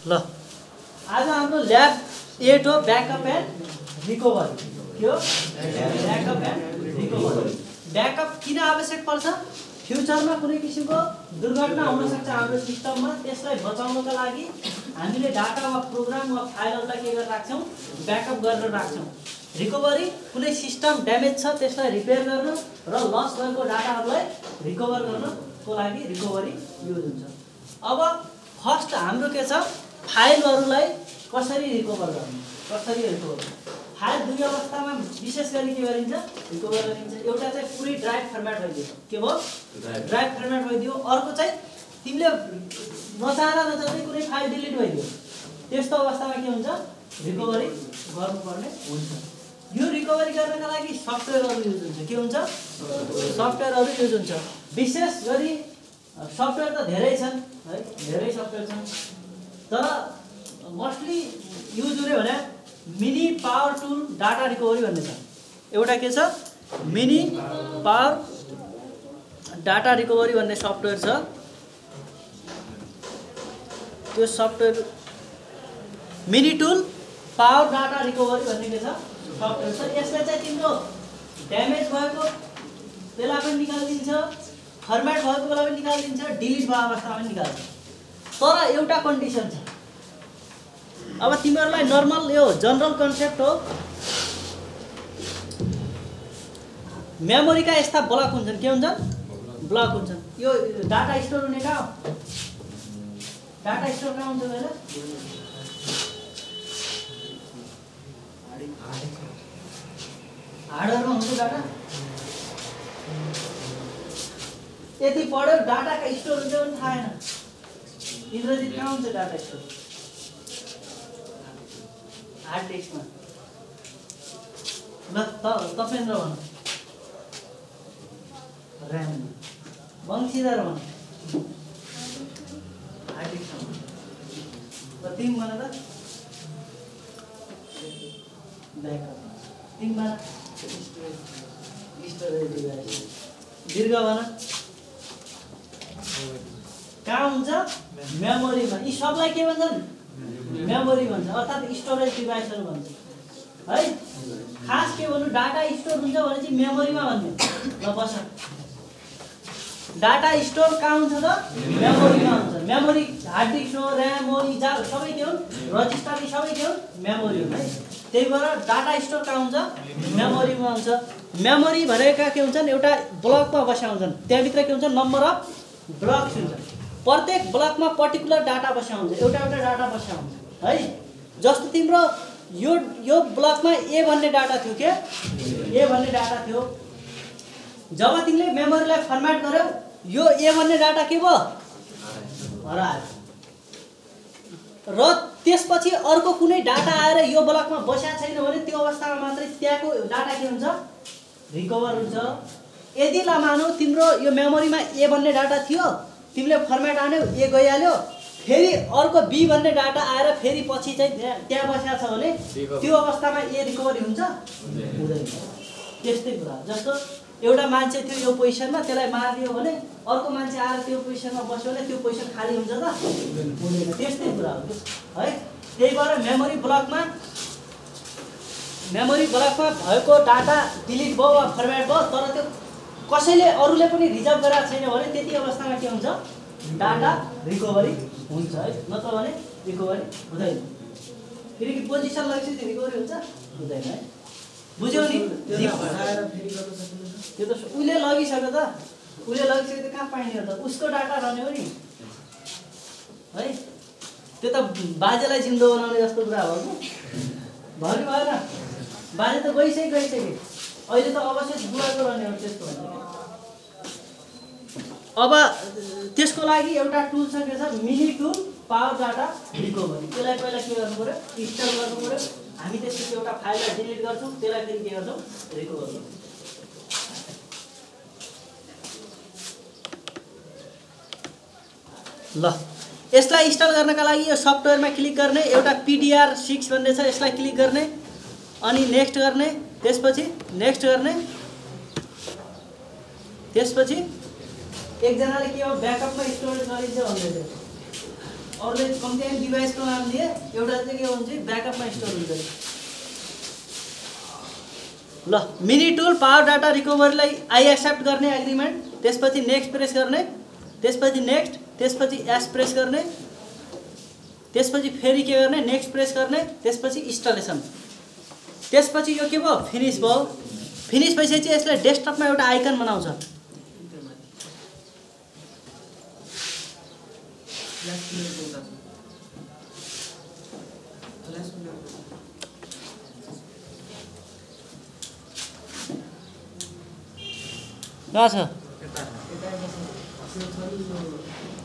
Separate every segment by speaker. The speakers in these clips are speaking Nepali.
Speaker 1: ल आज हाम्रो ल्याब 8 हो ब्याकअप एन्ड रिकभरी के हो ब्याकअप एन्ड रिकभरी ब्याकअप किन आवश्यक पर्छ फ्युचरमा कुनै किसिमको दुर्घटना हुन सक्छ हाम्रो सिस्टममा त्यसलाई बचाउनको लागि हामीले डाटा वा प्रोग्राम वा फाइलहरुलाई के गरेर राख्छौं ब्याकअप गरेर राख्छौं रिकभरी कुनै सिस्टम ड्यामेज छ त्यसलाई रिपेयर गर्न र लस भएको डाटाहरुलाई रिकभर गर्नको लागि रिकभरी युज हुन्छ अब फर्स्ट हाम्रो के छ फाइलहरुलाई कसरी रिकभर गर्ने कसरी रिकभर फाइल दुई अवस्थामा विशेष गरी के गरिन्छ रिकभर गरिन्छ एउटा चाहिँ पुरै ड्राइभ फर्मेट भइदियो के भयो ड्राइभ फर्मेट भइदियो अर्को चाहिँ तिमीले नचाहँदै कुनै फाइल डिलिट भइदियो त्यस्तो अवस्थामा के हुन्छ रिकभरी गर्नुपर्ने हुन्छ यो रिकभरी गर्नका लागि सफ्टवेयरहरु युज हुन्छ के हुन्छ सफ्टवेयरहरु युज हुन्छ विशेष गरी सफ्टवेयर त धेरै छन् है धेरै सफ्टवेयर छन् तर मोस्टली युज हुने भने mini power tool data recovery भन्ने छ एउटा के छ मिनी पावर डाटा रिकभरी भन्ने सफ्टवेयर छ त्यो software mini tool power data recovery भन्ने के छ सफ्टवेयर छ यसले चाहिँ तिम्रो ड्यामेज भएको बेला पनि निकालिदिन्छ फर्मेट भएको बेला पनि निकालिदिन्छ डिलिट भएको अवस्थामा पनि निकाल्छ तर एउटा कन्डिसन छ अब तिमीहरुलाई नर्मल यो जनरल कन्सेप्ट हो मेमोरीका यस्ता ब्लक हुन्छन् के हुन्छन् ब्लक हुन्छन् यो डाटा स्टोर हुने कहाँ हो डाटा स्टोर कहाँ हुन्छ हैन हार्डवेयरमा हुन्छ डाटा यति पढ्यो डाटाका स्टोर हुन्छ पनि थाहा छैन इन्द्रजित कहाँ हुन्छ डाटा स्टोर हार्ड डिस्कमा ल तपेन्द्र भन र्याम वंशीधर भन हार्ड डिस्कमा ल तिमी भन त ब्याकअप तिमी भन स्टोरेज डिभाइस दीर्घ भन कहाँ हुन्छ मेमोरीमा यी सबलाई के भन्छन् मेमोरी भन्छ अर्थात स्टोरेज डिभाइसहरु भन्छ है खास के भन्नु डाटा स्टोर हुन्छ भने चाहिँ मेमोरीमा भन्ने ल बस डाटा स्टोर कहाँ हुन्छ त मेमोरीमा हुन्छ मेमोरी हार्ड डिस्क हो र्याम हो यी सबै के हुन् रजिस्टर यी सबै के हुन् मेमोरी हुन् है त्यही भएर डाटा स्टोर कहाँ हुन्छ मेमोरीमा हुन्छ मेमोरी भनेका के हुन्छन् एउटा ब्लकमा बसेका हुन्छन् त्यहाँभित्र के हुन्छ नम्बर अफ ब्लक्स हुन्छ प्रत्येक ब्लकमा पर्टिकुलर डाटा बसेका हुन्छ एउटा डाटा बसेका हुन्छ है जस्तो तिम्रो यो ब्लकमा ए भन्ने डाटा थियो के ए भन्ने डाटा थियो जब तिमीले मेमोरीलाई फर्मेट गर्यौ यो ए भन्ने डाटा के भयो हरायो र त्यसपछि अर्को कुनै डाटा आएर यो ब्लकमा बसेको छैन भने त्यो अवस्थामा मात्रै त्यहाँको डाटा के हुन्छ रिकभर हुन्छ यदि ल मानौ तिम्रो यो मेमोरीमा ए भन्ने डाटा थियो तिमीले फर्मेट आन्यौ ए गइहाल्यो फेरि अर्को बी भन्ने डाटा आएर फेरि पछि चाहिँ त्यहाँ बसेको छ भने त्यो अवस्थामा ए रिकभरी हुन्छ हुँदैन त्यस्तै कुरा जस्तो एउटा मान्छे थियो यो पोजिसनमा त्यसलाई मारिदियो भने अर्को मान्छे आएर त्यो पोजिसनमा बस्यो भने त्यो पोजिसन खाली हुन्छ त हुँदैन त्यस्तै कुरा हो है त्यही भएर मेमोरी ब्लकमा भएको डाटा डिलिट भयो वा फर्मेट भयो तर त्यो कसैले अरूले पनि रिजर्भ गरेको छैन भने त्यति अवस्थामा के हुन्छ डाटा रिकभरी हुन्छ है नत्र भने रिकभरी हुँदैन फेरि पोजिसन लगेपछि रिकभरी हुन्छ हुँदैन है बुझ्यौ नि त्यो त उले लगिसक्यो त उले लगिसक्यो त कहाँ पाइने हो त उसको डाटा रहने हो नि है त्यो त बाजेलाई जिन्दो बनाउने जस्तो कुरा हो भन्नु भएन बाजे त गइसक्यो अहिले त अवश्य बुढाको रहने हो त्यस्तो हुन्छ अब त्यसको लागि एउटा टुल छ के छ mini tool power data recovery त्यसलाई पहिला के गर्नु पर्यो इन्स्टल गर्नु पर्यो हामी त्यसपछि एउटा फाइललाई डिलिट गर्छौं त्यसलाई फेरि के गर्छौं रिकभर गर्छौं ल यसलाई इन्स्टल गर्नका लागि यो सफ्टवेयरमा क्लिक गर्ने एउटा PDR6 भन्ने छ यसलाई क्लिक गर्ने अनि नेक्स्ट गर्ने त्यसपछि नेक्स्ट गर्ने त्यसपछि एकजनाले के हो ब्याकअपमा स्टोरेज गरिन्छ भन्दै थियो अरूले कम्प्लेन डिभाइसको नाम दिए, एउटा चाहिँ के हुन्छ ब्याकअपमा स्टोर हुन्छ। ल मिनी टुल पावर डाटा रिकभरीलाई आई एक्सेप्ट गर्ने एग्रिमेन्ट, त्यसपछि नेक्स्ट प्रेस गर्ने, त्यसपछि नेक्स्ट, त्यसपछि एस प्रेस गर्ने, त्यसपछि फेरि के गर्ने नेक्स्ट प्रेस गर्ने, त्यसपछि इन्स्टलेसन, त्यसपछि यो के भयो फिनिश भयो। फिनिश भइसकेपछि यसले डेस्कटपमा एउटा आइकन बनाउँछ। कहाँ छ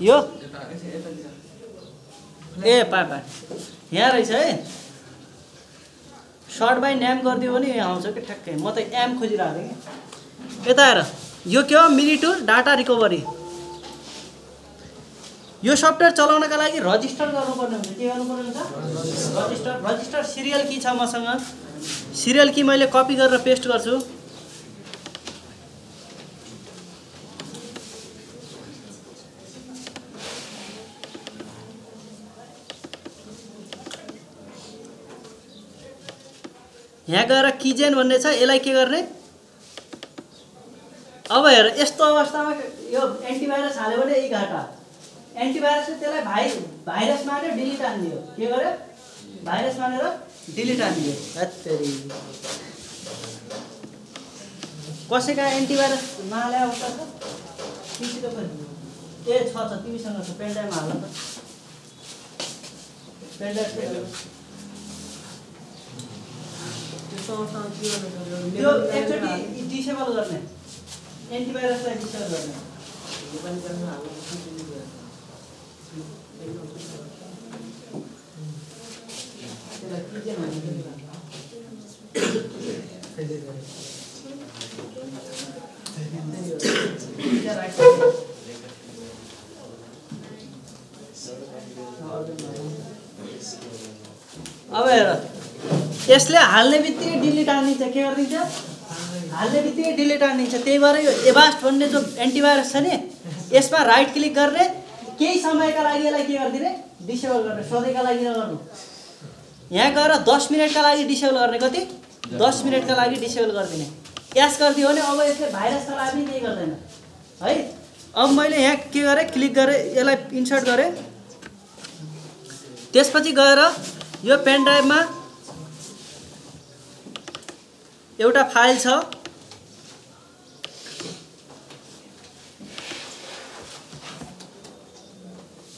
Speaker 1: यो? ए पापा यहाँ रहेछ है। सर्ट बाई नेम गरिदियो भने यहाँ आउँछ कि ठ्याक्कै। म त एम खोजिरहेको थिएँ कि। यता आएर यो के हो मिनी टुल डाटा रिकभरी। यो सफ्टवेयर चलाउनका लागि रजिस्टर गर्नुपर्ने हुन्छ। के गर्नुपर्ने हुन्छ? रजिस्टर। रजिस्टर सिरियल की छ मसँग। सिरियल की मैले कपी गरेर पेस्ट गर्छु। यहाँ गएर किजेन भन्ने छ, यसलाई के गर्ने? अब हेर यस्तो अवस्थामा यो एन्टिभाइरस हाल्यो भने यही घाटा। एन्टिभाइरसले त्यसलाई भाइरस मानेर डिलिट हानिदियो। के गर्यो? भाइरस मानेर डिलिट हानिदियो। हत्तेरी कसैका एन्टिभाइरस नहाले अवस्था छ? तिमीसित पनि ए छ तिमीसँग छ। पेनड्राइभमा हाल त। पेनड्राइभ त्यो एकचोटि डिसेबल गर्ने, एन्टिभाइरसलाई डिसेबल गर्ने। अब हेर यसले हाल्ने बित्तिकै डिलिट हानिदिन्छ। के गरिदिन्छ? हाल्ने बित्तिकै डिलिट हानिदिन्छ। त्यही भएर यो एभास्ट भन्ने जो एन्टिभाइरस छ नि यसमा राइट क्लिक गर्ने, केही समयका लागि यसलाई के गरिदिने डिसेबल गर्ने, सधैँका लागि नगर्नु। यहाँ गएर 10 मिनटका लागि डिसेबल गर्ने। कति? 10 मिनटका लागि डिसेबल गरिदिने। क्यास गरिदियो भने अब यसले भाइरसका लागि पनि केही गर्दैन है। अब मैले यहाँ के गरेँ क्लिक गरेँ, यसलाई इन्सर्ट गरेँ। त्यसपछि गएर यो पेन ड्राइभमा एउटा फाइल छ,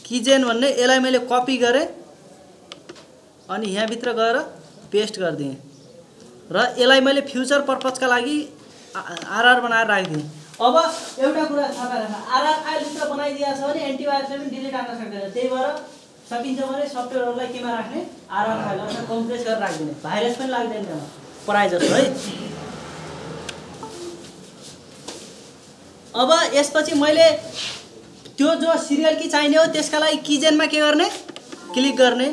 Speaker 1: किजेन भन्ने। यसलाई मैले कपी गरेँ अनि यहाँभित्र गएर पेस्ट गरिदिएँ र यसलाई मैले फ्युचर पर्पजका लागि आरआर बनाएर राखिदिएँ। अब एउटा कुरा थाहा पाएर आरआर फाइलभित्र बनाइदिएको छ भने एन्टिभाइरसले पनि डिलिट हान्न सक्दैन। त्यही भएर सकिन्छ भने सफ्टवेयरहरूलाई केमा राख्ने? आरआर फाइल अथवा कम्प्रेस गरेर राखिदिने। भाइरस पनि लाग्दैन त्यहाँ प्राय जस्तो है। अब यसपछि मैले त्यो जो सिरियल की चाहिने हो त्यसका लागि किजेनमा के गर्ने? क्लिक गर्ने।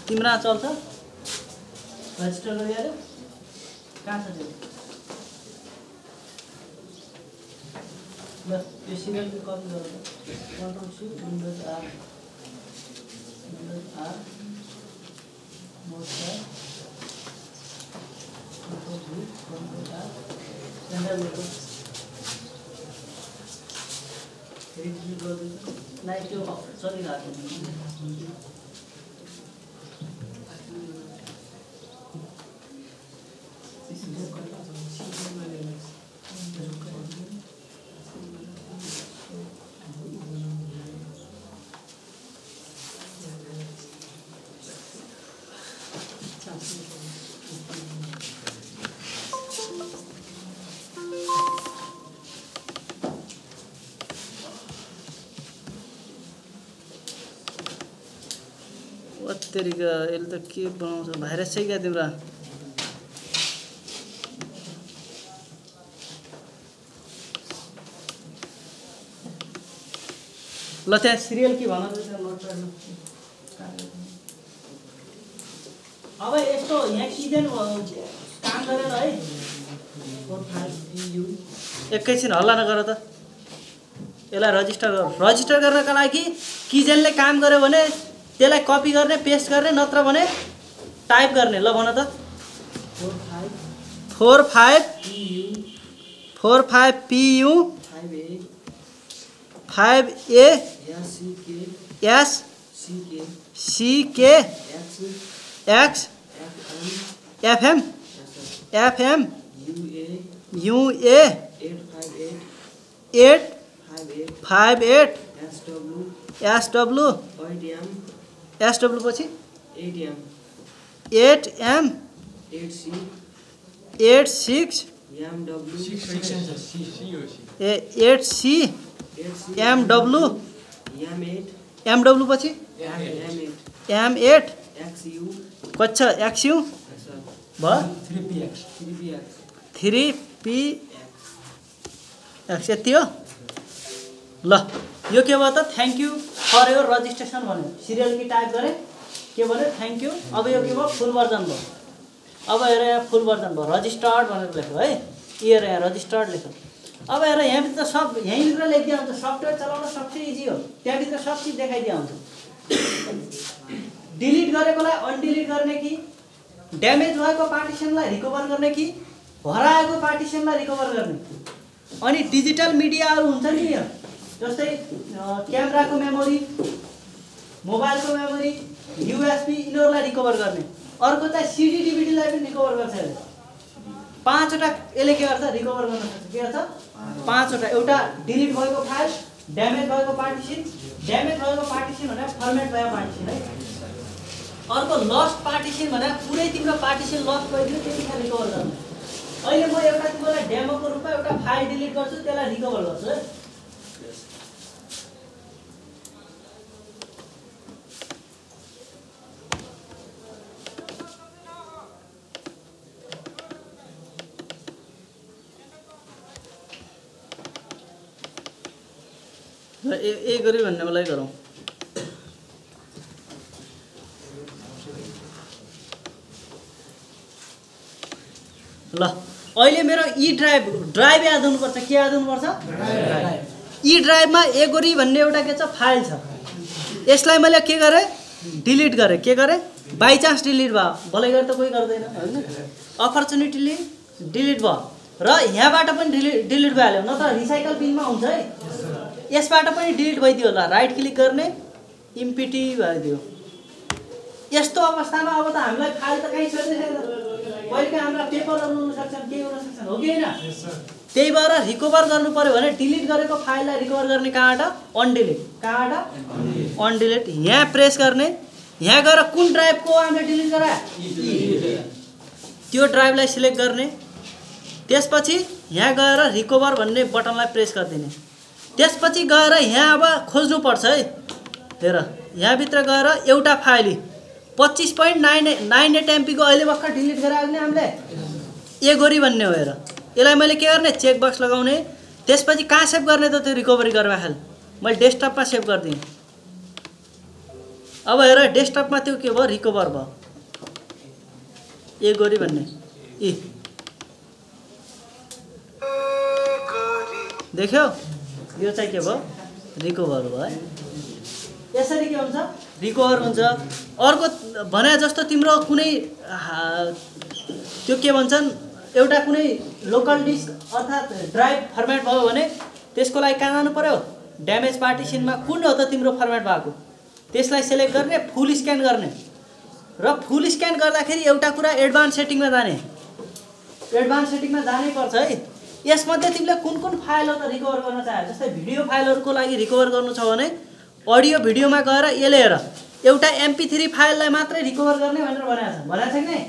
Speaker 1: तिम्रो चल्छ रजिस्टर गरिहाल्यो। कहाँ छ त्यो? ल यो सिरियल कपी गरेर कन्ट्रोल सी विन्डोज आर मोस्टर control C windows R enter गर्नु। रिट्रिभ गर्दिन्छ। नाइ त्यो चलिरहेको छ। तेरिका यसले त के बनाउँछ? भाइरस चाहिँ क्या तिम्रो? ल त्यहाँ सिरियल के भन? अब यस्तो यहाँ किदेन काम गरेन है। एकैछिन हल्ला नगर त, यसलाई रजिस्टर गर। रजिस्टर गर्नका लागि किजेनले काम गर्यो भने त्यसलाई कपी गर्ने, पेस्ट गर्ने, नत्र भने टाइप गर्ने। ल भन त 45 PU 5A S CK X FM UA 858 SW पछि 8M 86 8C MW पछि M8 कच्छ XU भयो 3PX यति हो। ल यो के भयो त thank you for your registration भन्यो। सिरियल की टाइप गरेँ के भन्यो थ्याङ्क यू। अब यो के भयो फुल भर्जन भयो। अब हेर यहाँ फुल भर्जन भयो रजिस्टर्ड भनेर लेख्यो है। हेर यहाँ रजिस्टर्ड लेख्यो। अब हेर यहाँभित्र सब यहीँभित्र लेखिदिया हुन्छ। सफ्टवेयर चलाउन सबसे इजी हो, त्यहाँभित्र सब चिज देखाइदिया हुन्छ। डिलिट गरेकोलाई अनडिलिट गर्ने कि, ड्यामेज भएको पार्टिसनलाई रिकभर गर्ने कि, हराएको पार्टिसनलाई रिकभर गर्ने। अनि डिजिटल मिडियाहरू हुन्छ नि यहाँ, जस्तै क्यामेराको मेमोरी, मोबाइलको मेमोरी, USB यिनीहरूलाई रिकभर गर्ने। अर्को चाहिँ CD DVD लाई पनि रिकभर गर्छ। 5वटा यसले के गर्छ रिकभर गर्न सक्छ। के गर्छ 5वटा। एउटा डिलिट भएको फाइल, ड्यामेज भएको पार्टिसन, ड्यामेज भएको पार्टिसन भने फर्मेट भएको पार्टिसन है। अर्को लस्ट पार्टिसन भने पुरै तिम्रो पार्टिसन लस्ट भइदियो त्यतिखेर रिकभर गर्ने। अहिले म एउटा तिमीलाई डेमोको रूपमा एउटा फाइल डिलिट गर्छु, त्यसलाई रिकभर गर्छु है। ए गरी भन्ने मलाई गरौँ। ल अहिले मेरो ई ड्राइभ याद हुनुपर्छ। के याद हुनुपर्छ? ई ड्राइभमा ए गरी भन्ने एउटा के छ फाइल छ। यसलाई मैले के गरेँ डिलिट गरेँ। के गरेँ बाइ चान्स डिलिट भयो, भलै गरी त कोही गर्दैन हैन। अपर्चुनिटीली डिलिट भयो र यहाँबाट पनि डिलिट भइहाल्यो, नत्र रिसाइकल बिनमा हुन्छ है। यसबाट पनि डिलिट भइदियो होला, राइट क्लिक गर्ने इम्पिटी भइदियो। यस्तो अवस्थामा अब त हामीलाई फाइल त कहीँ छोड्दैन। कहिले हाम्रा पेपरहरू हुन सक्छन्, के हुन सक्छन्, हो कि हैन? त्यही भएर रिकभर गर्नु पर्यो भने डिलिट गरेको फाइललाई रिकभर गर्ने कहाँबाट अनडिलिट। कहाँबाट अनडिलिट। यहाँ प्रेस गर्ने, यहाँ गएर कुन ड्राइभको हामीले डिलिट गरा त्यो ड्राइभलाई सिलेक्ट गर्ने। त्यसपछि यहाँ गएर रिकभर भन्ने बटनलाई प्रेस गरिदिने। त्यसपछि गएर यहाँ अब खोज्नु पर्छ है। हेर यहाँभित्र गएर एउटा फाइल 25.98 MB को अहिले भर्खर डिलिट गरायो भने हामीले ए गरी भन्ने हो। हेर यसलाई मैले के गर्ने चेक बक्स लगाउने। त्यसपछि कहाँ सेभ गर्ने त त्यो रिकभरी गरेर हाल। मैले डेस्कटपमा सेभ गरिदिएँ। अब हेर डेस्कटपमा त्यो के भयो रिकभर भयो ए गरी भन्ने। ए देख्यौ यो चाहिँ के भयो रिकभर भयो है। यसरी के हुन्छ रिकभर हुन्छ। अर्को भने जस्तो तिम्रो कुनै त्यो के भन्छन् एउटा कुनै लोकल डिस्क अर्थात् ड्राइभ फर्मेट भयो भने त्यसको लागि कहाँ जानु पर्यो ड्यामेज पार्टिसनमा कुन हो त तिम्रो फर्मेट भएको त्यसलाई सिलेक्ट गर्ने, फुल स्क्यान गर्ने र फुल स्क्यान गर्दाखेरि एउटा कुरा एडभान्स सेटिङमा जाने। एडभान्स सेटिङमा जानै पर्छ है। यसमध्ये तिमीले कुन कुन फाइलहरु रिकभर गर्न चाहे जस्तै भिडियो फाइलहरुको लागि रिकभर गर्नु छ भने अडियो भिडियोमा गएर यसले हेर एउटा MP3 फाइललाई मात्रै रिकभर गर्ने भनेर भनेको छ कि नै।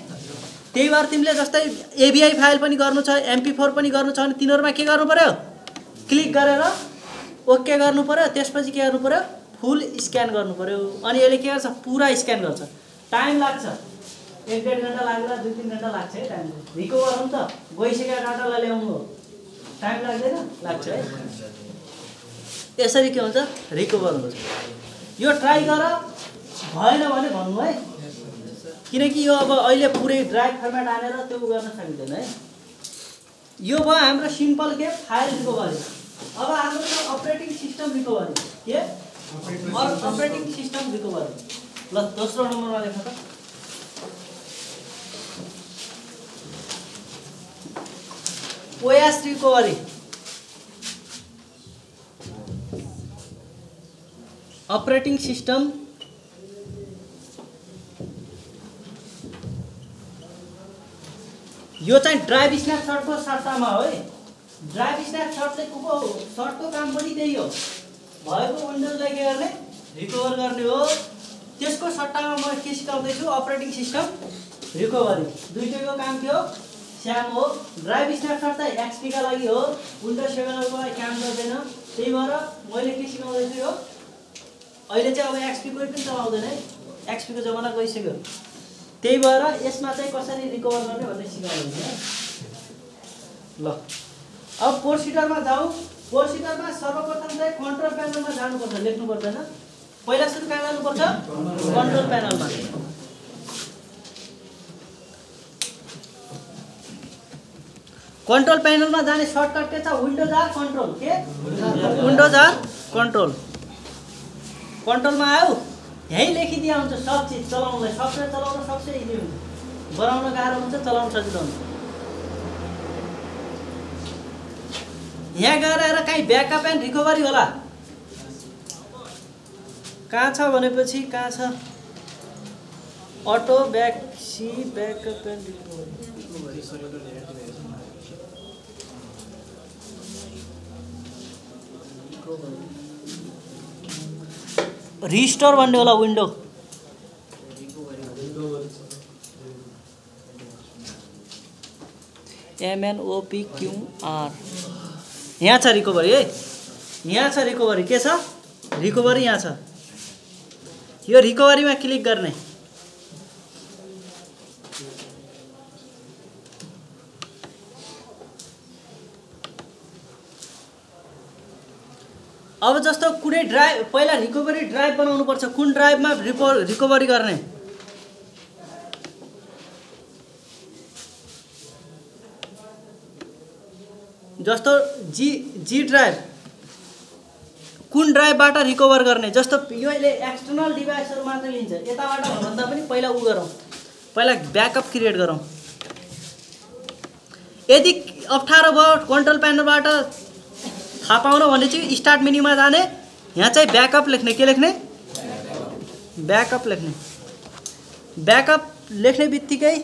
Speaker 1: त्यही भएर तिमीले जस्तै AVI फाइल पनि गर्नु छ, MP4 पनि गर्नु छ भने तिनीहरुमा के गर्नु पर्यो क्लिक गरेर ओके गर्नु पर्यो। त्यसपछि के गर्नु पर्यो फुल स्क्यान गर्नु पर्यो। अनि यसले के गर्छ पुरा स्क्यान गर्छ। टाइम लाग्छ 1-1.5 घण्टा लाग्ला, 2-3 घण्टा लाग्छ है। टाइम रिकभर हुन्छ गइसकेको डाटालाई ल्याउनु हो टाइम लाग्दैन लाग्छ है। यसरी के हुन्छ रिकभर हुन्छ। यो ट्राई गर भएन भने भन्नु है। किनकि यो अब अहिले पुरै ड्राइभ फर्मेट हालेर त्यो गर्न सकिँदैन है। यो भयो हाम्रो सिम्पल के फाइल रिकभरी। अब हाम्रो छ अपरेटिङ सिस्टम रिकभरी। के अपरेटिङ सिस्टम रिकभरी। ल दोस्रो नम्बरमा लेख त। OS recovery. अपरेटिङ सिस्टम यो चाहिँ ड्राइभ स्न्यापसटको सट्टामा हो है। ड्राइभ स्न्यापसट चाहिँ को सर्टको काम पनि त्यही हो। भएको विन्डोजलाई के गर्ने रिकभर गर्ने हो। त्यसको सट्टामा म के सिकाउँदैछु अपरेटिङ सिस्टम रिकभरी। दुईटैको काम के हो स्याम हो। ड्राइभ स्न्यापसट चाहिँ एक्सपीका लागि हो, विन्डोज 7 को लागि काम गर्दैन। त्यही भएर मैले के सिकाउँदैछु यो अहिले चाहिँ अब एक्सपी कोही पनि चलाउँदैन है, एक्सपीको जमाना गइसक्यो। त्यही भएर यसमा चाहिँ कसरी रिकभर गर्ने भन्ने सिकाउँदैछु है। ल अब प्रोसिडरमा जाउँ। प्रोसिडरमा सर्वप्रथम चाहिँ कन्ट्रोल प्यानलमा जानुपर्छ, लेख्नु पर्दैन। पहिला सुरु कहाँ जानुपर्छ कन्ट्रोल प्यानलमा। कन्ट्रोल प्यानलमा जाने सर्टकट के छ विन्डोज आर कन्ट्रोल। के विन्डोज आर कन्ट्रोल। कन्ट्रोलमा आयो यहीँ लेखिदिया हुन्छ सब चिज चलाउनलाई। सफ्टवेयर चलाउन सबसे इजी हुन्छ, बनाउन गाह्रो हुन्छ, चलाउन सजिलो हुन्छ। यहाँ गएर कहीँ ब्याकअप एन्ड रिकभरी होला। कहाँ छ भनेपछि कहाँ छ अटो ब्याकसी ब्याकअप एन्ड रिकभरी। रिस्टोर भन्ने होला विन्डो। MNOPQR यहाँ छ रिकभरी है। यहाँ छ रिकभरी। के छ रिकभरी यहाँ छ। यो रिकभरीमा क्लिक गर्ने। अब जस्तो कुनै ड्राइभ पहिला रिकभरी ड्राइभ बनाउनु पर्छ। कुन ड्राइभमा रिकभरी गर्ने जस्तो जी ड्राइभ कुन ड्राइभबाट रिकभर गर्ने। जस्तो यो अहिले एक्सटर्नल डिभाइसहरु मात्र लिन्छ। यताबाट भन्दा पनि पहिला उ गरौँ, पहिला ब्याकअप क्रिएट गरौँ। यदि अप्ठ्यारो भयो कन्ट्रोल प्यानलबाट थाहा पाउन भने चाहिँ स्टार्ट मेन्युमा जाने। यहाँ चाहिँ ब्याकअप लेख्ने। के लेख्ने ब्याकअप लेख्ने। ब्याकअप लेख्ने बित्तिकै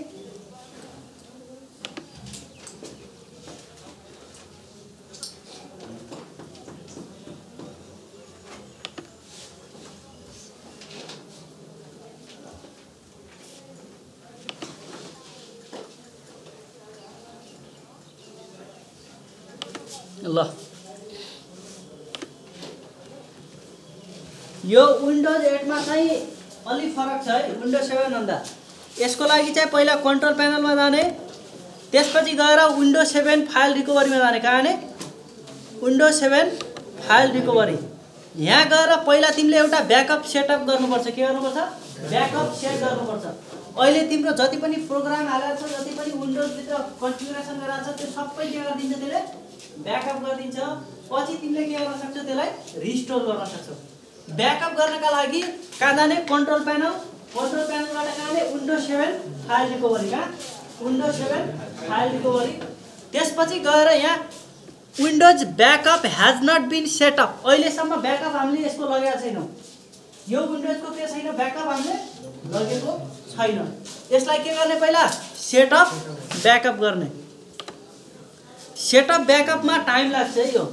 Speaker 1: ल यो विन्डोज 8 मा चाहिँ अलि फरक छ है विन्डोज 7 भन्दा। यसको लागि चाहिँ पहिला कन्ट्रोल प्यानलमा जाने, त्यसपछि गएर विन्डोज 7 फाइल रिकभरीमा जाने। कहाँ जाने विन्डोज 7 फाइल रिकभरी। यहाँ गएर पहिला तिमीले एउटा ब्याकअप सेटअप गर्नुपर्छ। के गर्नुपर्छ ब्याकअप सेट गर्नुपर्छ। अहिले तिम्रो जति पनि प्रोग्राम हालेको छ, जति पनि विन्डोज भित्र कन्फिगरेसन गरेको छ, त्यो सबै के गरिदिन्छ त्यसले ब्याकअप गरिदिन्छ। पछि तिमीले के गर्न सक्छौ त्यसलाई रिस्टोर गर्न सक्छौ। ब्याकअप गर्नका लागि कहाँ जाने कन्ट्रोल प्यानल। कन्ट्रोल प्यानलबाट कहाँ जाने विन्डोज 7 फाइल रिकभरी। कहाँ विन्डोज 7 फाइल रिकभरी। त्यसपछि गएर यहाँ windows backup has not been set up. अहिलेसम्म ब्याकअप हामीले यसको लगेका छैनौँ। यो विन्डोजको के छैन ब्याकअप हामीले लगेको छैन। यसलाई के गर्ने पहिला सेटअप ब्याकअप गर्ने। सेटअप ब्याकअपमा टाइम लाग्छ है यो।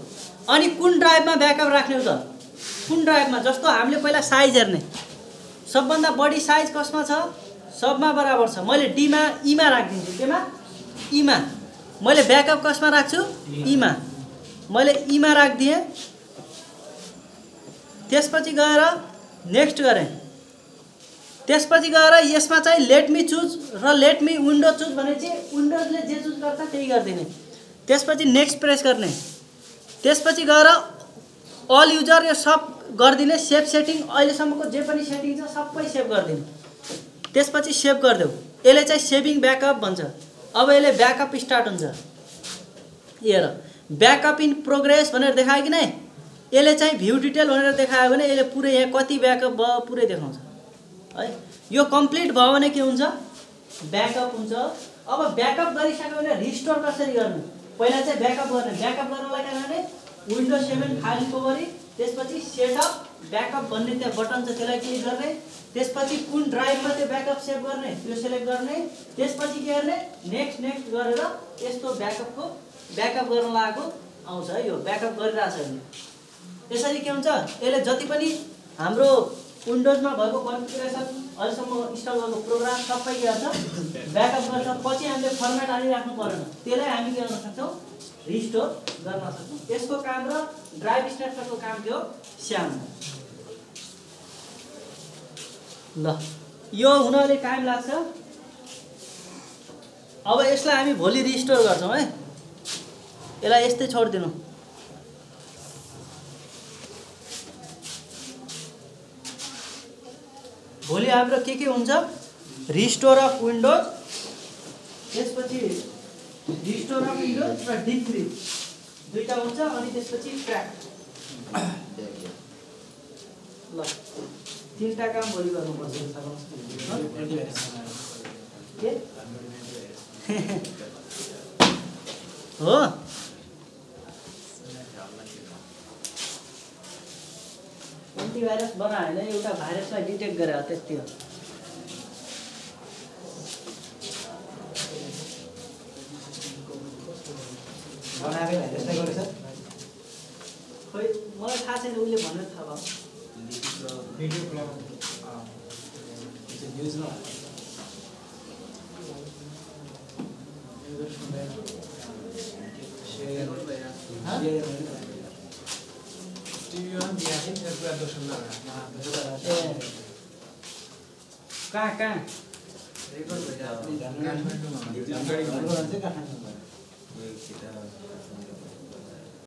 Speaker 1: अनि कुन ड्राइभमा ब्याकअप राख्ने हो त कुन ड्राइभमा। जस्तो हामीले पहिला साइज हेर्ने। सबभन्दा बढी साइज कसमा छ सबमा बराबर छ। मैले डीमा ईमा राखिदिन्छु। केमा ईमा। मैले ब्याकअप कसमा राख्छु ईमा। मैले ईमा राखिदिएँ। त्यसपछि गएर नेक्स्ट गरेँ। त्यसपछि गएर यसमा चाहिँ लेट मी चुज र लेट मी विन्डो चुज भने चाहिँ विन्डोजले जे चुज गर्छ त्यही गरिदिने। त्यसपछि नेक्स्ट प्रेस गर्ने। त्यसपछि गएर अल युजर यो सब गरिदिने। सेभ सेटिङ अहिलेसम्मको जे पनि सेटिङ छ सबै सेभ गरिदिने। त्यसपछि सेभ गरिदेऊ। यसले चाहिँ सेभिङ ब्याकअप भन्छ। अब यसले ब्याकअप स्टार्ट हुन्छ। हेर ब्याकअप इन प्रोग्रेस भनेर देखायो कि नै, यसले चाहिँ भ्यू डिटेल भनेर देखायो भने यसले पुरै यहाँ कति ब्याकअप भयो पुरै देखाउँछ है। यो कम्प्लिट भयो भने के हुन्छ, ब्याकअप हुन्छ। अब ब्याकअप गरिसक्यो भने रिस्टोर कसरी गर्ने, पहिला चाहिँ ब्याकअप गर्ने। ब्याकअप गर्नलाई के गर्ने, विन्डोज 7 फाइल रिकभरी, त्यसपछि सेटअप ब्याकअप भन्ने त्यहाँ बटन छ त्यसलाई क्लिक गर्ने, त्यसपछि कुन ड्राइभमा त्यो ब्याकअप सेभ गर्ने त्यो सेलेक्ट गर्ने, त्यसपछि के गर्ने नेक्स्ट नेक्स्ट गरेर यस्तो ब्याकअप गर्न लागेको आउँछ है। यो ब्याकअप गरिरहेछ अहिले। त्यसरी के हुन्छ, यसले जति पनि हाम्रो विन्डोजमा भएको कन्फिगरेसन अहिलेसम्म इन्स्टल गरेको प्रोग्राम सबै के गर्छ, ब्याकअप गर्छ। पछि हामीले फर्मेट हालिराख्नु परेन, त्यसलाई हामी के गर्न सक्छौँ, रिस्टोर गर्न सक्छौँ। यसको काम र ड्राइभ स्ट्रक्चरको काम के हो, स्याम। ल यो हुन अलिक टाइम लाग्छ। अब यसलाई हामी भोलि रिस्टोर गर्छौँ है। यसलाई यस्तै छोडिदिनु। भोलि हाम्रो के हुन्छ, रिस्टोर अफ विन्डोज, त्यसपछि रिस्टोर अफ विन्डोज र डिफ्री दुईटा हुन्छ, अनि त्यसपछि ट्र्याक। ल तीनटा काम भोलि गर्नुपर्छ हो। एन्टिभाइरस बनायो होइन, एउटा भाइरसलाई डिटेक्ट गरेर त्यति हो। खोइ मलाई थाहा छैन, उसले भनेर थाहा भयो। कहाँ